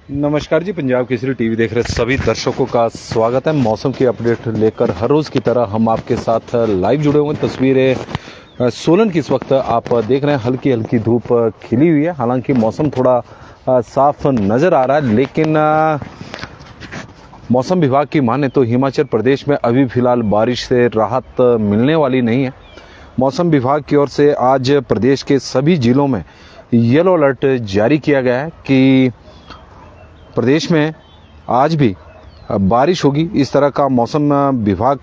नमस्कार जी। पंजाब केसरी टीवी देख रहे सभी दर्शकों का स्वागत है। मौसम की अपडेट लेकर हर रोज़ की तरह हम आपके साथ लाइव जुड़े हुए हैं। तस्वीरें सोलन की इस वक्त आप देख रहे हैं। हल्की हल्की धूप खिली हुई है। हालांकि मौसम थोड़ा साफ नज़र आ रहा है, लेकिन मौसम विभाग की माने तो हिमाचल प्रदेश में अभी फ़िलहाल बारिश से राहत मिलने वाली नहीं है। मौसम विभाग की ओर से आज प्रदेश के सभी ज़िलों में येलो अलर्ट जारी किया गया है कि प्रदेश में आज भी बारिश होगी। इस तरह का मौसम विभाग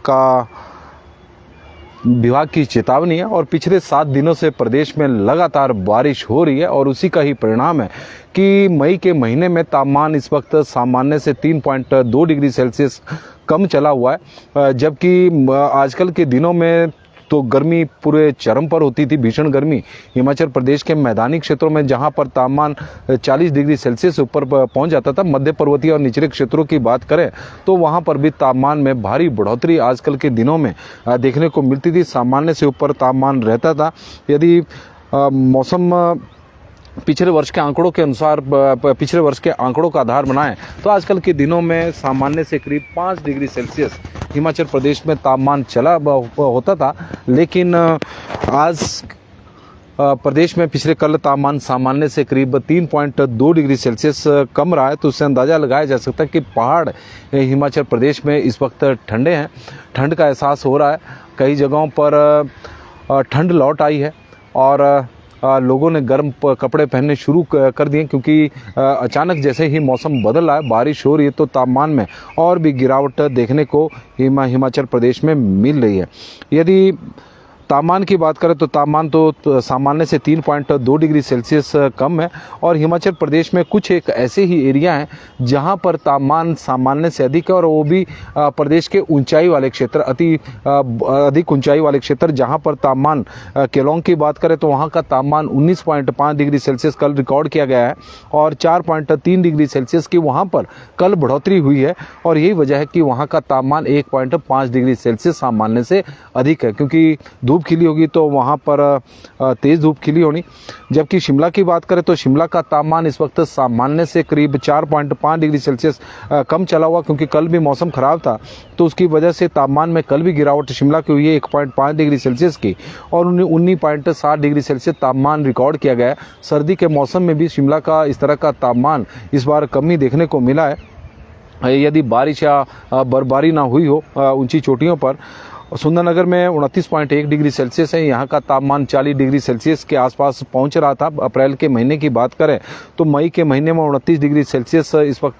की चेतावनी है और पिछले 7 दिनों से प्रदेश में लगातार बारिश हो रही है और उसी का ही परिणाम है कि मई के महीने में तापमान इस वक्त सामान्य से 3.2 डिग्री सेल्सियस कम चला हुआ है। जबकि आजकल के दिनों में तो गर्मी पूरे चरम पर होती थी, भीषण गर्मी। हिमाचल प्रदेश के मैदानी क्षेत्रों में जहां पर तापमान 40 डिग्री सेल्सियस से ऊपर पहुंच जाता था, मध्य पर्वतीय और निचले क्षेत्रों की बात करें तो वहां पर भी तापमान में भारी बढ़ोतरी आजकल के दिनों में देखने को मिलती थी। सामान्य से ऊपर तापमान रहता था। यदि मौसम पिछले वर्ष के आंकड़ों के अनुसार पिछले वर्ष के आंकड़ों का आधार बनाएं तो आजकल के दिनों में सामान्य से करीब 5 डिग्री सेल्सियस हिमाचल प्रदेश में तापमान चला होता था। लेकिन आज प्रदेश में पिछले कल तापमान सामान्य से करीब 3.2 डिग्री सेल्सियस कम रहा है। तो उससे अंदाज़ा लगाया जा सकता है कि पहाड़ हिमाचल प्रदेश में इस वक्त ठंडे हैं। ठंड का एहसास हो रहा है। कई जगहों पर ठंड लौट आई है और लोगों ने गर्म कपड़े पहनने शुरू कर दिए, क्योंकि अचानक जैसे ही मौसम बदल रहा है, बारिश हो रही है, तो तापमान में और भी गिरावट देखने को हिमाचल प्रदेश में मिल रही है। यदि तापमान की बात करें तो तापमान तो सामान्य से 3.2 डिग्री सेल्सियस कम है और हिमाचल प्रदेश में कुछ एक ऐसे ही एरिया हैं जहां पर तापमान सामान्य से अधिक है और वो भी प्रदेश के ऊंचाई वाले क्षेत्र, अधिक ऊंचाई वाले क्षेत्र, जहां पर तापमान केलोंग की बात करें तो वहां का तापमान 19.5 डिग्री सेल्सियस कल रिकॉर्ड किया गया है और 4.3 डिग्री सेल्सियस की वहां पर कल बढ़ोतरी हुई है। और यही वजह है कि वहां का तापमान 1.5 डिग्री सेल्सियस सामान्य से अधिक है, क्योंकि धूप खिली होगी तो वहां पर तेज धूप खिली होनी। जबकि शिमला की बात करें तो शिमला का तापमान इस वक्त सामान्य से करीब 4.5 डिग्री सेल्सियस कम चला हुआ, क्योंकि कल भी मौसम खराब था तो उसकी वजह से तापमान में कल भी गिरावट शिमला की हुई है 1.5 डिग्री सेल्सियस की और 19.7 डिग्री सेल्सियस तापमान रिकॉर्ड किया गया है। सर्दी के मौसम में भी शिमला का इस तरह का तापमान इस बार कम ही देखने को मिला है। यदि बारिश या बर्फबारी ना हुई हो ऊंची चोटियों पर, सुंदरनगर में 29.1 डिग्री सेल्सियस है। यहाँ का तापमान 40 डिग्री सेल्सियस के आसपास पहुँच रहा था। अप्रैल के महीने की बात करें तो मई के महीने में 29 डिग्री सेल्सियस इस वक्त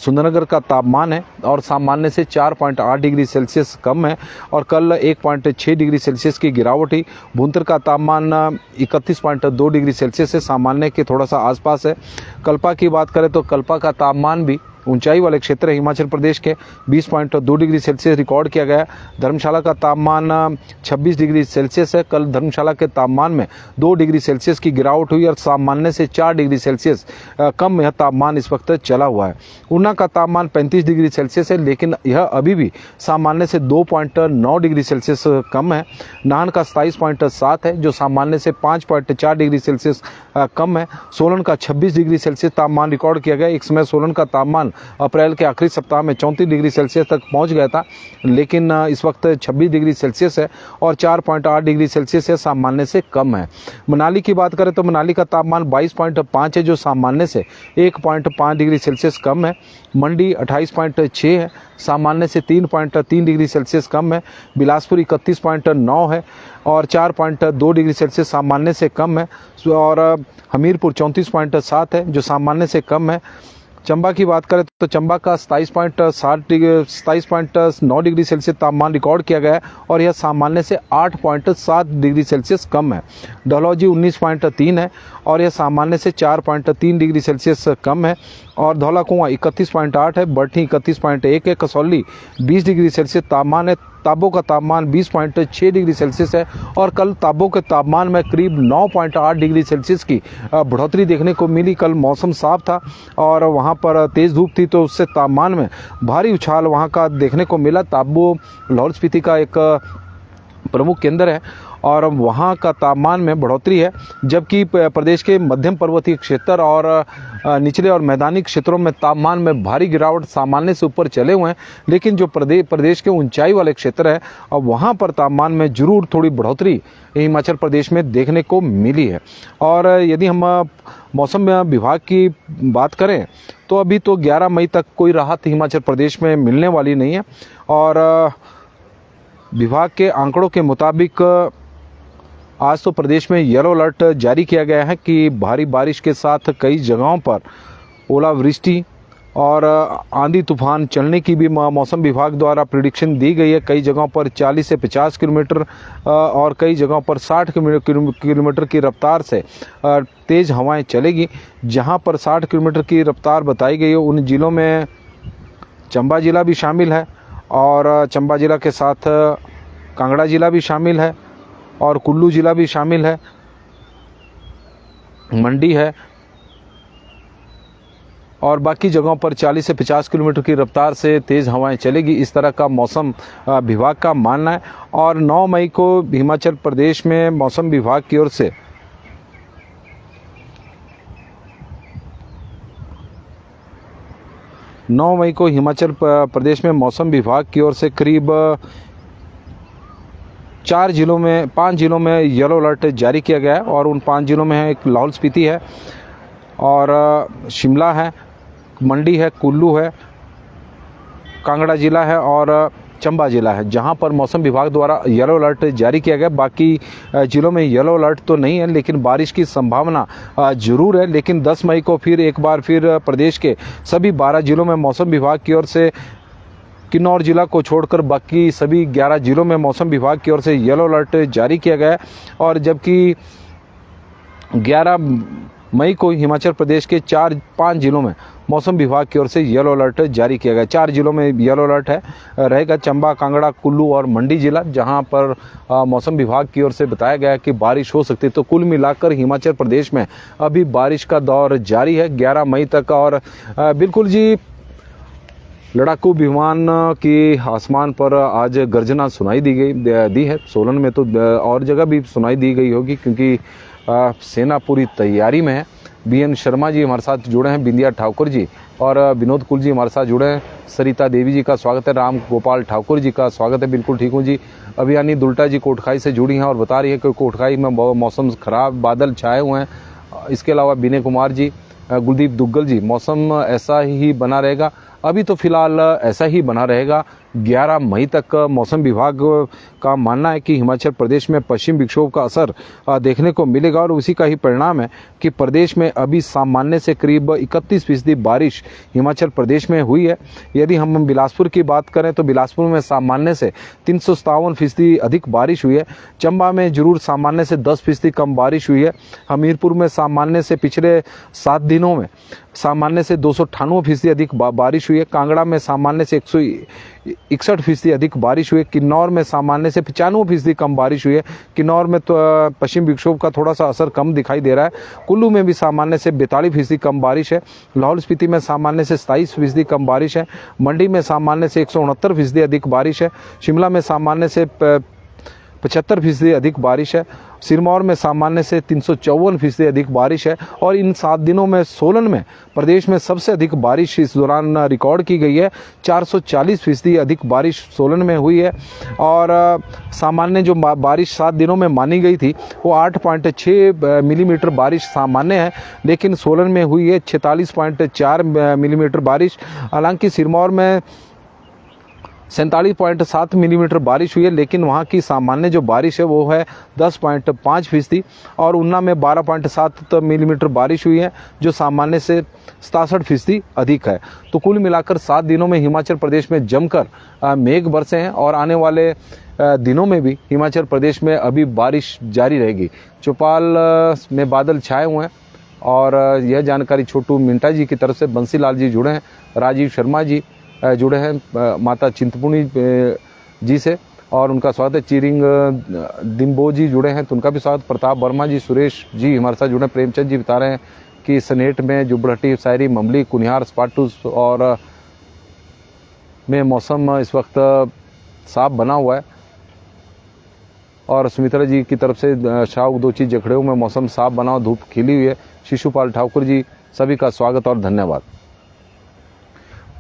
सुंदरनगर का तापमान है और सामान्य से 4.8 डिग्री सेल्सियस कम है और कल 1.6 डिग्री सेल्सियस की गिरावट ही। भुंतर का तापमान 31.2 डिग्री सेल्सियस है, सामान्य के थोड़ा सा आसपास है। कल्पा की बात करें तो कल्पा का तापमान भी ऊंचाई वाले क्षेत्र हिमाचल प्रदेश के 20.2 डिग्री सेल्सियस रिकॉर्ड किया गया। धर्मशाला का तापमान 26 डिग्री सेल्सियस है। कल धर्मशाला के तापमान में 2 डिग्री सेल्सियस की गिरावट हुई और सामान्य से 4 डिग्री सेल्सियस कम यह तापमान इस वक्त चला हुआ है। ऊना का तापमान 35 डिग्री सेल्सियस है, लेकिन यह अभी भी सामान्य से 2.9 डिग्री सेल्सियस कम है। नाहन का 27.7 है, जो सामान्य से 5.4 डिग्री सेल्सियस कम है। सोलन का 26 डिग्री सेल्सियस तापमान रिकॉर्ड किया गया। एक समय सोलन का तापमान अप्रैल के आखिरी सप्ताह में 34 डिग्री सेल्सियस तक पहुंच गया था, लेकिन इस वक्त 26 डिग्री सेल्सियस है और 4.8 डिग्री सेल्सियस है, सामान्य से कम है। मनाली की बात करें तो मनाली का तापमान 22.5 है, जो सामान्य से 1.5 डिग्री सेल्सियस कम है। मंडी 28.6 है, सामान्य से 3.3 डिग्री सेल्सियस कम है। बिलासपुर 31.9 है और 4.2 डिग्री सेल्सियस सामान्य से कम है और हमीरपुर 34.7 है, जो सामान्य से कम है। चंबा की बात करें तो चंबा का 27.9 डिग्री सेल्सियस तापमान रिकॉर्ड किया गया है और यह सामान्य से 8.7 डिग्री सेल्सियस कम है। डलहौजी 19.3 है और यह सामान्य से 4.3 डिग्री सेल्सियस कम है और धौलाकुआं 31.8 है। बरठी 31.1 है। कसौली 20 डिग्री सेल्सियस तापमान है। ताबो का तापमान 20.6 डिग्री सेल्सियस है और कल ताबो के तापमान में करीब 9.8 डिग्री सेल्सियस की बढ़ोतरी देखने को मिली। कल मौसम साफ था और वहां पर तेज़ धूप थी, तो उससे तापमान में भारी उछाल वहां का देखने को मिला। ताबो लाहौल स्पीति का एक प्रमुख केंद्र है और वहाँ का तापमान में बढ़ोतरी है, जबकि प्रदेश के मध्यम पर्वतीय क्षेत्र और निचले और मैदानी क्षेत्रों में तापमान में भारी गिरावट सामान्य से ऊपर चले हुए हैं। लेकिन जो प्रदेश के ऊंचाई वाले क्षेत्र है, अब वहाँ पर तापमान में जरूर थोड़ी बढ़ोतरी हिमाचल प्रदेश में देखने को मिली है। और यदि हम मौसम विभाग की बात करें तो अभी तो 11 मई तक कोई राहत हिमाचल प्रदेश में मिलने वाली नहीं है। और विभाग के आंकड़ों के मुताबिक आज तो प्रदेश में येलो अलर्ट जारी किया गया है कि भारी बारिश के साथ कई जगहों पर ओलावृष्टि और आंधी तूफान चलने की भी मौसम विभाग द्वारा प्रिडिक्शन दी गई है। कई जगहों पर 40 से 50 किलोमीटर और कई जगहों पर 60 किलोमीटर की रफ्तार से तेज़ हवाएं चलेगी। जहां पर 60 किलोमीटर की रफ्तार बताई गई है उन जिलों में चंबा जिला भी शामिल है, और चंबा जिला के साथ कांगड़ा जिला भी शामिल है, और कुल्लू जिला भी शामिल है, मंडी है, और बाकी जगहों पर 40 से 50 किलोमीटर की रफ्तार से तेज़ हवाएं चलेगी। इस तरह का मौसम विभाग का मानना है। और 9 मई को हिमाचल प्रदेश में मौसम विभाग की ओर से 9 मई को हिमाचल प्रदेश में मौसम विभाग की ओर से करीब 5 जिलों में येलो अलर्ट जारी किया गया है। और उन 5 जिलों में है एक लाहौल स्पीति है, और शिमला है, मंडी है, कुल्लू है, कांगड़ा जिला है और चंबा जिला है, जहां पर मौसम विभाग द्वारा येलो अलर्ट जारी किया गया। बाकी जिलों में येलो अलर्ट तो नहीं है, लेकिन बारिश की संभावना जरूर है। लेकिन 10 मई को फिर एक बार फिर प्रदेश के सभी 12 जिलों में मौसम विभाग की ओर से किन्नौर जिला को छोड़कर बाकी सभी 11 जिलों में मौसम विभाग की ओर से येलो अलर्ट जारी किया गया है। और जबकि 11 मई को हिमाचल प्रदेश के 4-5 जिलों में मौसम विभाग की ओर से येलो अलर्ट जारी किया गया। 4 जिलों में येलो अलर्ट रहेगा, चंबा, कांगड़ा, कुल्लू और मंडी जिला, जहां पर मौसम विभाग की ओर से बताया गया कि बारिश हो सकती है। तो कुल मिलाकर हिमाचल प्रदेश में अभी बारिश का दौर जारी है 11 मई तक। और बिल्कुल जी, लड़ाकू विमान की आसमान पर आज गर्जना सुनाई दी है। सोलन में तो और जगह भी सुनाई दी गई होगी, क्योंकि सेना पूरी तैयारी में है। बीएन शर्मा जी हमारे साथ जुड़े हैं, बिंदिया ठाकुर जी और विनोद कुल जी हमारे साथ जुड़े हैं। सरिता देवी जी का स्वागत है, राम गोपाल ठाकुर जी का स्वागत है। बिल्कुल ठीक हूँ जी। अभियानी दुल्टा जी कोटखाई से जुड़ी हैं और बता रही है कि कोटखाई में मौसम खराब, बादल छाए हुए हैं। इसके अलावा विनय कुमार जी, गुलदीप दुग्गल जी, मौसम ऐसा ही बना रहेगा। अभी तो फिलहाल ऐसा ही बना रहेगा 11 मई तक। मौसम विभाग का मानना है कि हिमाचल प्रदेश में पश्चिम विक्षोभ का असर देखने को मिलेगा, और उसी का ही परिणाम है कि प्रदेश में अभी सामान्य से करीब 31% बारिश हिमाचल प्रदेश में हुई है। यदि हम बिलासपुर की बात करें तो बिलासपुर में सामान्य से 357% अधिक बारिश हुई है। चंबा में जरूर सामान्य से 10% कम बारिश हुई है। हमीरपुर में सामान्य से पिछले 7 दिनों में सामान्य से 298% अधिक बारिश हुई है। कांगड़ा में सामान्य से 161% अधिक बारिश हुई है। किन्नौर में सामान्य से 95% कम बारिश हुई है। किन्नौर में तो पश्चिम विक्षोभ का थोड़ा सा असर कम दिखाई दे रहा है। कुल्लू में भी सामान्य से 42% कम बारिश है। लाहौल स्पीति में सामान्य से 27% कम बारिश है। मंडी में सामान्य से 169% अधिक बारिश है। शिमला में सामान्य से 75% अधिक बारिश है। सिरमौर में सामान्य से 354% अधिक बारिश है। और इन 7 दिनों में सोलन में प्रदेश में सबसे अधिक बारिश इस दौरान रिकॉर्ड की गई है। 440% अधिक बारिश सोलन में हुई है। और सामान्य जो बारिश 7 दिनों में मानी गई थी वो 8.6 मिलीमीटर बारिश सामान्य है, लेकिन सोलन में हुई है 46.4 मिलीमीटर बारिश। हालांकि सिरमौर में 47.7 मिलीमीटर बारिश हुई है, लेकिन वहाँ की सामान्य जो बारिश है वो है 10.5%। और ऊना में 12.7 मिलीमीटर बारिश हुई है, जो सामान्य से 67% अधिक है। तो कुल मिलाकर 7 दिनों में हिमाचल प्रदेश में जमकर मेघ बरसे हैं, और आने वाले दिनों में भी हिमाचल प्रदेश में अभी बारिश जारी रहेगी। चौपाल में बादल छाए हुए हैं, और यह जानकारी छोटू मिंटा जी की तरफ से बंसीलाल जी जुड़े हैं, राजीव शर्मा जी जुड़े हैं माता चिंतपूर्णी जी से, और उनका स्वागत है। चिरिंग दिम्बो जी जुड़े हैं तो उनका भी स्वागत। प्रताप वर्मा जी, सुरेश जी हमारे साथ जुड़े। प्रेमचंद जी बता रहे हैं कि सनेट में जुबड़हट्टी, सायरी, ममली, कुनिहार, स्पाटूस और में मौसम इस वक्त साफ बना हुआ है। और सुमित्रा जी की तरफ से शाह उदोची जखड़ेऊ में मौसम साफ बना, धूप खिली हुई है। शिशुपाल ठाकुर जी, सभी का स्वागत और धन्यवाद।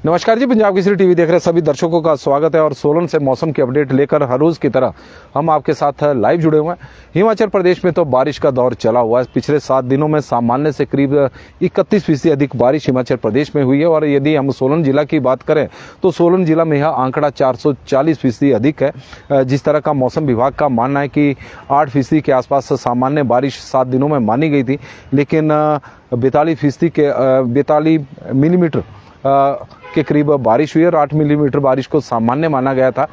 नमस्कार जी, पंजाब केसरी टीवी देख रहे सभी दर्शकों का स्वागत है और सोलन से मौसम की अपडेट लेकर हर रोज की तरह हम आपके साथ लाइव जुड़े हुए हैं। हिमाचल प्रदेश में तो बारिश का दौर चला हुआ है। पिछले 7 दिनों में सामान्य से करीब 31% अधिक बारिश हिमाचल प्रदेश में हुई है और यदि हम सोलन जिला की बात करें तो सोलन जिला में यह आंकड़ा 440% अधिक है। जिस तरह का मौसम विभाग का मानना है कि 8% के आसपास सामान्य बारिश 7 दिनों में मानी गई थी, लेकिन 42 मिलीमीटर के करीब बारिश हुई और 8 मिलीमीटर बारिश को सामान्य माना गया था।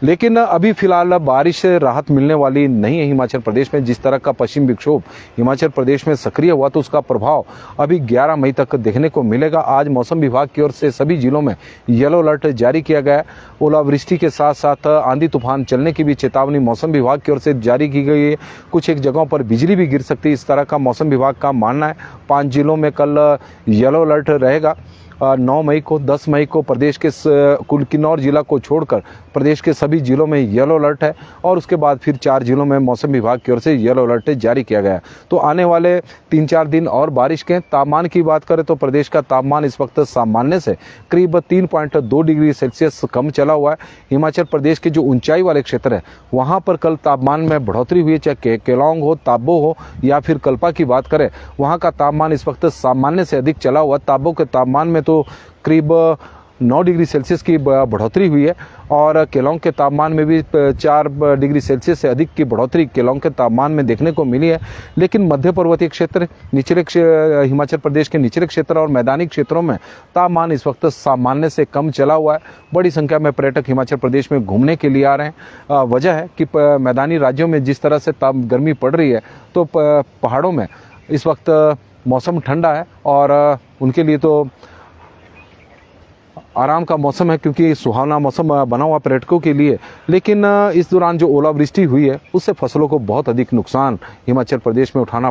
लेकिन अभी फिलहाल बारिश से राहत मिलने वाली नहीं है हिमाचल प्रदेश में। जिस तरह का पश्चिम विक्षोभ हिमाचल प्रदेश में सक्रिय हुआ तो उसका प्रभाव अभी 11 मई तक देखने को मिलेगा। आज मौसम विभाग की ओर से सभी जिलों में येलो अलर्ट जारी किया गया है। ओलावृष्टि के साथ साथ आंधी तूफान चलने की भी चेतावनी मौसम विभाग की ओर से जारी की गई है। कुछ एक जगहों पर बिजली भी गिर सकती है, इस तरह का मौसम विभाग का मानना है। 5 जिलों में कल येलो अलर्ट रहेगा। 9 मई को, 10 मई को प्रदेश के कुल किन्नौर जिला को छोड़कर प्रदेश के सभी जिलों में येलो अलर्ट है और उसके बाद फिर 4 जिलों में मौसम विभाग की ओर से येलो अलर्ट जारी किया गया है। तो आने वाले 3-4 दिन और बारिश के। तापमान की बात करें तो प्रदेश का तापमान इस वक्त सामान्य से करीब 3.2 डिग्री सेल्सियस कम चला हुआ है। हिमाचल प्रदेश के जो ऊंचाई वाले क्षेत्र है वहां पर कल तापमान में बढ़ोतरी हुई है, चाहे केलांग हो, ताबो हो या फिर कल्पा की बात करें, वहां का तापमान इस वक्त सामान्य से अधिक चला हुआ। ताबो के तापमान में तो करीब 9 डिग्री सेल्सियस की बढ़ोतरी हुई है और केलांग के तापमान में भी 4 डिग्री सेल्सियस से अधिक की बढ़ोतरी केलांग के तापमान में देखने को मिली है। लेकिन मध्य पर्वतीय क्षेत्र, हिमाचल प्रदेश के निचले क्षेत्र और मैदानी क्षेत्रों में तापमान इस वक्त सामान्य से कम चला हुआ है। बड़ी संख्या में पर्यटक हिमाचल प्रदेश में घूमने के लिए आ रहे हैं। वजह है कि मैदानी राज्यों में जिस तरह से गर्मी पड़ रही है तो पहाड़ों में इस वक्त मौसम ठंडा है और उनके लिए तो आराम का मौसम है, क्योंकि सुहावना मौसम बना हुआ पर्यटकों के लिए। लेकिन इस दौरान जो ओलावृष्टि हुई है उससे फसलों को बहुत अधिक नुकसान हिमाचल प्रदेश में उठाना